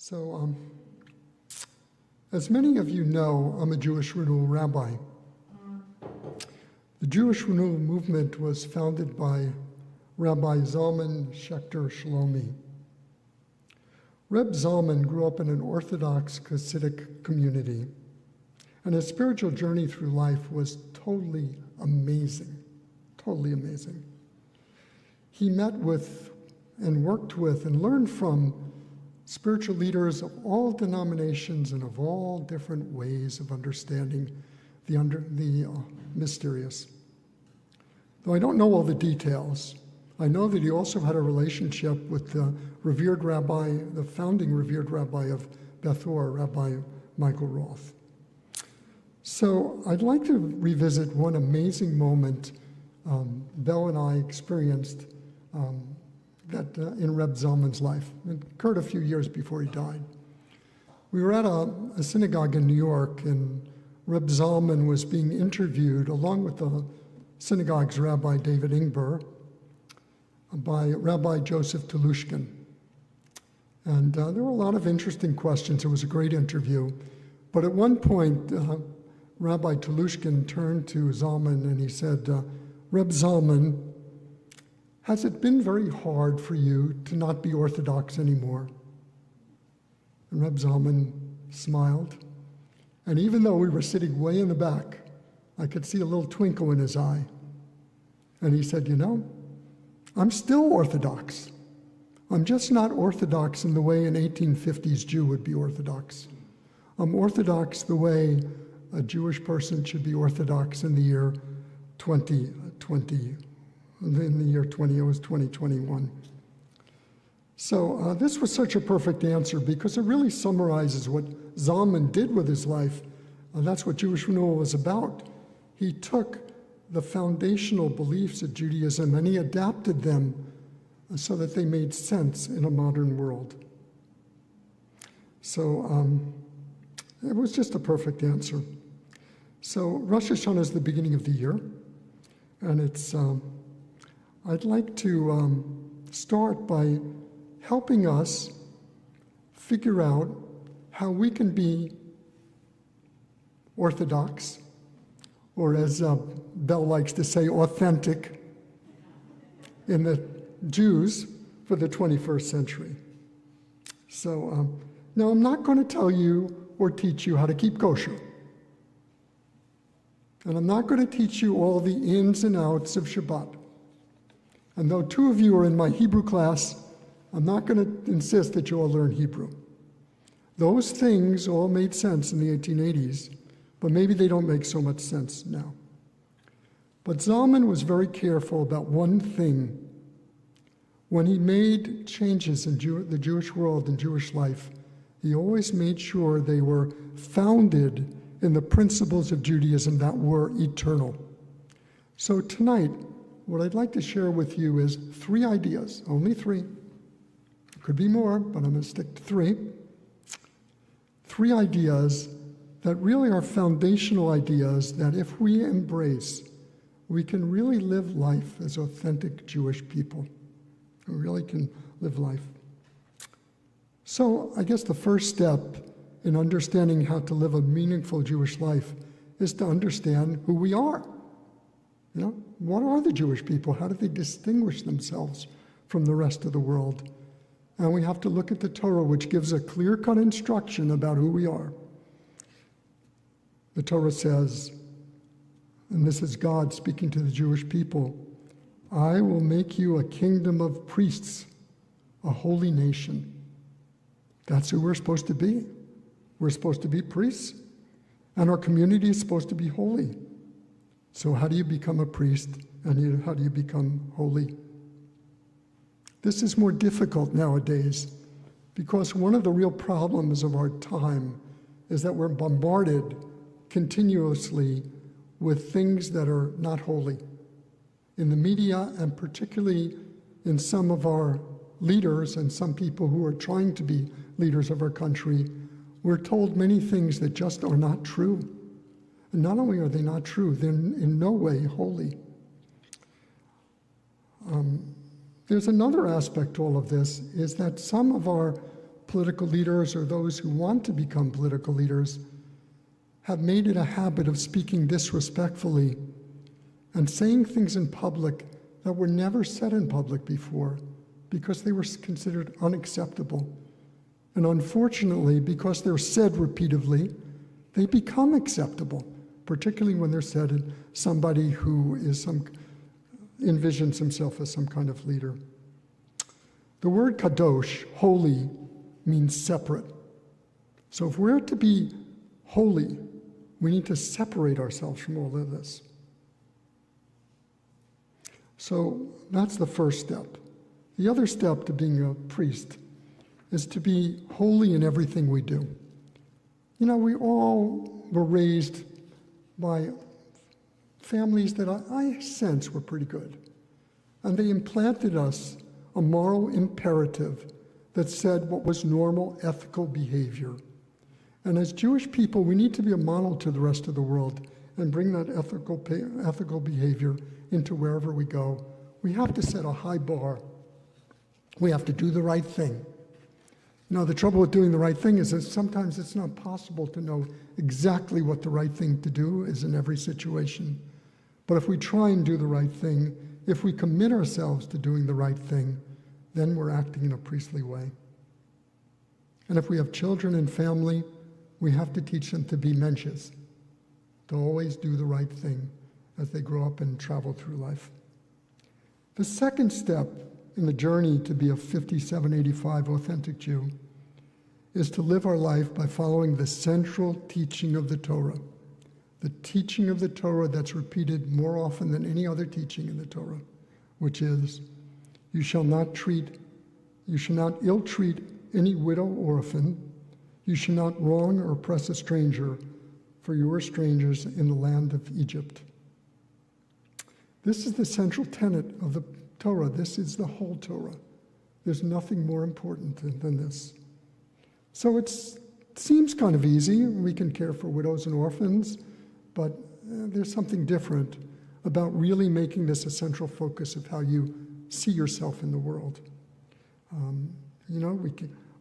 So, as many of you know, I'm a Jewish renewal rabbi. The Jewish renewal movement was founded by Rabbi Zalman Schachter Shlomi. Reb Zalman grew up in an Orthodox Hasidic community, and his spiritual journey through life was totally amazing, totally amazing. He met with and worked with and learned from spiritual leaders of all denominations and of all different ways of understanding the mysterious. Though I don't know all the details, I know that he also had a relationship with the revered rabbi, the founding revered rabbi of Beth, Rabbi Michael Roth. So I'd like to revisit one amazing moment Belle and I experienced in Reb Zalman's life. It occurred a few years before he died. We were at a synagogue in New York, and Reb Zalman was being interviewed, along with the synagogue's Rabbi David Ingber, by Rabbi Joseph Telushkin. And there were a lot of interesting questions. It was a great interview. But at one point, Rabbi Telushkin turned to Zalman and he said, Reb Zalman, has it been very hard for you to not be Orthodox anymore? And Reb Zalman smiled. And even though we were sitting way in the back, I could see a little twinkle in his eye. And he said, I'm still Orthodox. I'm just not Orthodox in the way an 1850s Jew would be Orthodox. I'm Orthodox the way a Jewish person should be Orthodox in the year 2020. In the year 2021. So this was such a perfect answer because it really summarizes what Zalman did with his life. That's what Jewish renewal was about. He took the foundational beliefs of Judaism and he adapted them so that they made sense in a modern world. So it was just a perfect answer. So Rosh Hashanah is the beginning of the year, and it's I'd like to start by helping us figure out how we can be Orthodox, or as Belle likes to say, authentic, in the Jews for the 21st century. So now I'm not going to tell you or teach you how to keep kosher. And I'm not going to teach you all the ins and outs of Shabbat. And though two of you are in my Hebrew class, I'm not going to insist that you all learn Hebrew. Those things all made sense in the 1880s, but maybe they don't make so much sense now. But Zalman was very careful about one thing. When he made changes in the Jewish world and Jewish life, he always made sure they were founded in the principles of Judaism that were eternal. So tonight, what I'd like to share with you is 3 ideas, only 3. It could be more, but I'm going to stick to 3. 3 ideas that really are foundational ideas that if we embrace, we can really live life as authentic Jewish people. We really can live life. So I guess the first step in understanding how to live a meaningful Jewish life is to understand who we are. What are the Jewish people? How do they distinguish themselves from the rest of the world? And we have to look at the Torah, which gives a clear-cut instruction about who we are. The Torah says, and this is God speaking to the Jewish people, I will make you a kingdom of priests, a holy nation. That's who we're supposed to be. We're supposed to be priests, and our community is supposed to be holy. So how do you become a priest, and how do you become holy? This is more difficult nowadays because one of the real problems of our time is that we're bombarded continuously with things that are not holy. In the media, and particularly in some of our leaders and some people who are trying to be leaders of our country, we're told many things that just are not true. And not only are they not true, they're in no way holy. There's another aspect to all of this, is that some of our political leaders or those who want to become political leaders have made it a habit of speaking disrespectfully and saying things in public that were never said in public before because they were considered unacceptable. And unfortunately, because they're said repeatedly, they become acceptable, particularly when they're said in somebody who is envisions himself as some kind of leader. The word kadosh, holy, means separate. So if we're to be holy, we need to separate ourselves from all of this. So that's the first step. The other step to being a priest is to be holy in everything we do. You know, we all were raised by families that I sense were pretty good. And they implanted us a moral imperative that said what was normal ethical behavior. And as Jewish people, we need to be a model to the rest of the world and bring that ethical behavior into wherever we go. We have to set a high bar. We have to do the right thing. You know, the trouble with doing the right thing is that sometimes it's not possible to know exactly what the right thing to do is in every situation. But if we try and do the right thing, if we commit ourselves to doing the right thing, then we're acting in a priestly way. And if we have children and family, we have to teach them to be mensches, to always do the right thing as they grow up and travel through life. The second step in the journey to be a 5785 authentic Jew is to live our life by following the central teaching of the Torah, the teaching of the Torah that's repeated more often than any other teaching in the Torah, which is, you shall not ill-treat any widow or orphan, you shall not wrong or oppress a stranger, for you are strangers in the land of Egypt. This is the central tenet of the Torah. This is the whole Torah. There's nothing more important than this. So it seems kind of easy. We can care for widows and orphans, but there's something different about really making this a central focus of how you see yourself in the world.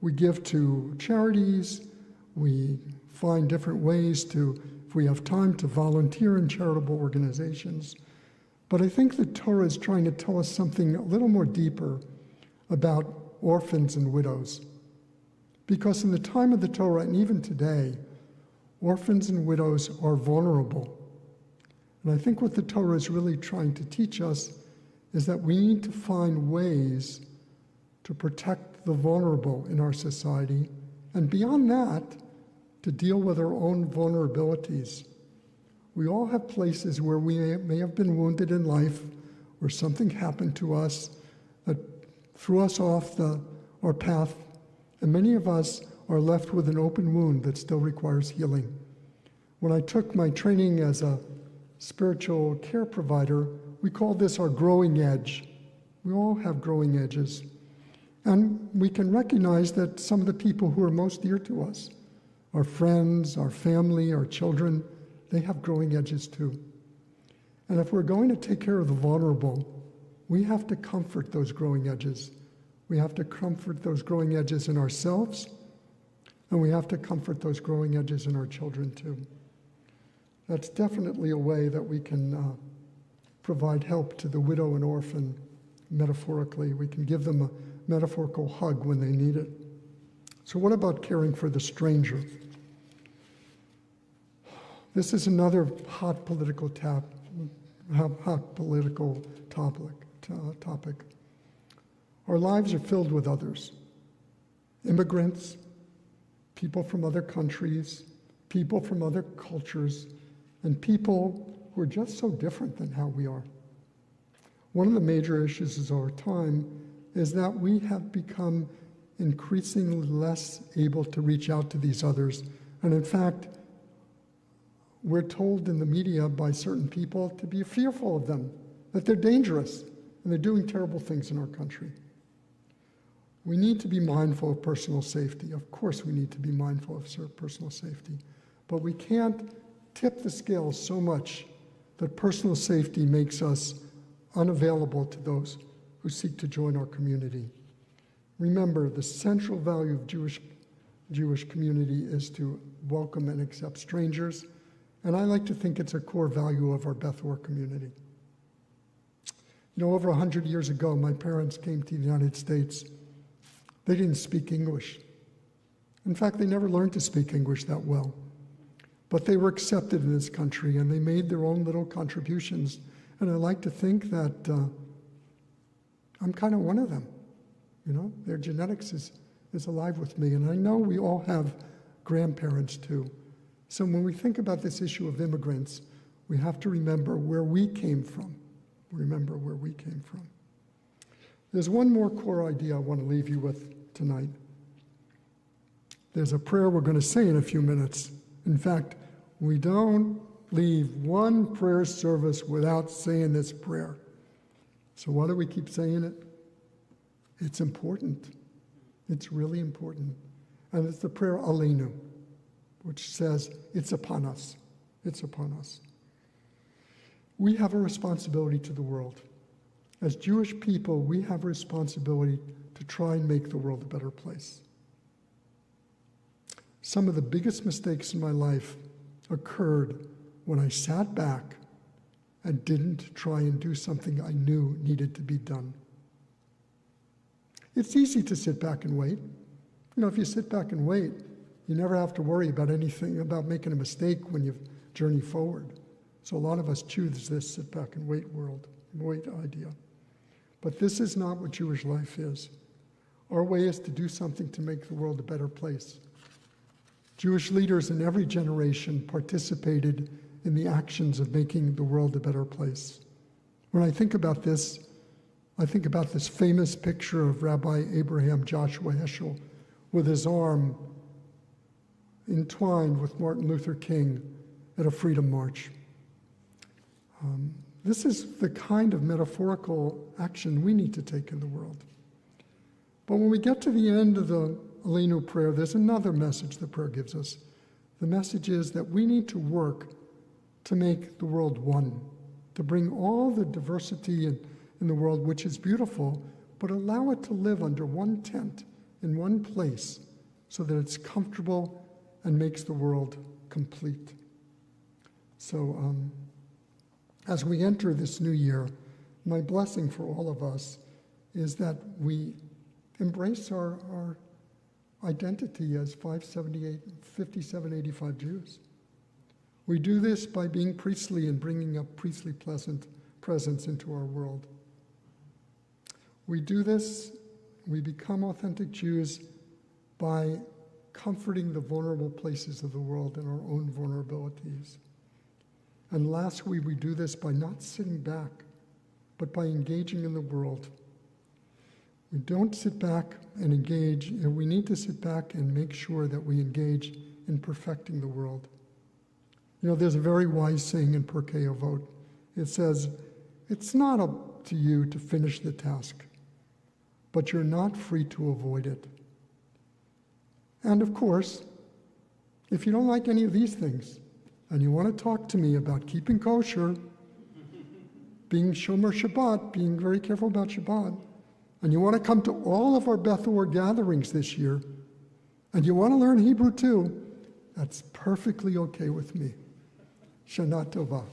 We give to charities. We find different ways to, if we have time, to volunteer in charitable organizations. But I think the Torah is trying to tell us something a little more deeper about orphans and widows. Because in the time of the Torah, and even today, orphans and widows are vulnerable. And I think what the Torah is really trying to teach us is that we need to find ways to protect the vulnerable in our society, and beyond that, to deal with our own vulnerabilities. We all have places where we may have been wounded in life, where something happened to us that threw us off our path, and many of us are left with an open wound that still requires healing. When I took my training as a spiritual care provider, we called this our growing edge. We all have growing edges. And we can recognize that some of the people who are most dear to us, our friends, our family, our children, they have growing edges too. And if we're going to take care of the vulnerable, we have to comfort those growing edges. We have to comfort those growing edges in ourselves, and we have to comfort those growing edges in our children too. That's definitely a way that we can provide help to the widow and orphan metaphorically. We can give them a metaphorical hug when they need it. So what about caring for the stranger? This is another hot political topic. Our lives are filled with others. Immigrants, people from other countries, people from other cultures, and people who are just so different than how we are. One of the major issues of our time is that we have become increasingly less able to reach out to these others. And in fact, we're told in the media by certain people to be fearful of them, that they're dangerous, and they're doing terrible things in our country. We need to be mindful of personal safety. Of course we need to be mindful of personal safety. But we can't tip the scales so much that personal safety makes us unavailable to those who seek to join our community. Remember, the central value of Jewish community is to welcome and accept strangers, and I like to think it's a core value of our Beth community. Over 100 years ago, my parents came to the United States. They didn't speak English. In fact, they never learned to speak English that well. But they were accepted in this country, and they made their own little contributions. And I like to think that I'm kind of one of them. Their genetics is alive with me. And I know we all have grandparents too. So when we think about this issue of immigrants, we have to remember where we came from. Remember where we came from. There's one more core idea I want to leave you with tonight. There's a prayer we're going to say in a few minutes. In fact, we don't leave one prayer service without saying this prayer. So why do we keep saying it? It's important. It's really important. And it's the prayer Aleinu, which says, it's upon us. It's upon us. We have a responsibility to the world. As Jewish people, we have a responsibility to try and make the world a better place. Some of the biggest mistakes in my life occurred when I sat back and didn't try and do something I knew needed to be done. It's easy to sit back and wait. If you sit back and wait, you never have to worry about anything, about making a mistake when you journey forward. So a lot of us choose this sit back and wait idea. But this is not what Jewish life is. Our way is to do something to make the world a better place. Jewish leaders in every generation participated in the actions of making the world a better place. When I think about this, I think about this famous picture of Rabbi Abraham Joshua Heschel with his arm entwined with Martin Luther King at a freedom march. This is the kind of metaphorical action we need to take in the world. But when we get to the end of the Aleinu prayer, there's another message the prayer gives us. The message is that we need to work to make the world one, to bring all the diversity in the world, which is beautiful, but allow it to live under one tent in one place so that it's comfortable and makes the world complete. So as we enter this new year, my blessing for all of us is that we embrace our identity as 5785 Jews. We do this by being priestly and bringing a priestly presence into our world. We do this, we become authentic Jews by comforting the vulnerable places of the world and our own vulnerabilities. And lastly, we do this by not sitting back, but by engaging in the world. We don't sit back and engage, and we need to sit back and make sure that we engage in perfecting the world. There's a very wise saying in Pirkei Avot. It says, it's not up to you to finish the task, but you're not free to avoid it. And of course, if you don't like any of these things, and you want to talk to me about keeping kosher, being Shomer Shabbat, being very careful about Shabbat, and you want to come to all of our Beth gatherings this year, and you want to learn Hebrew too, that's perfectly okay with me. Shana Tova.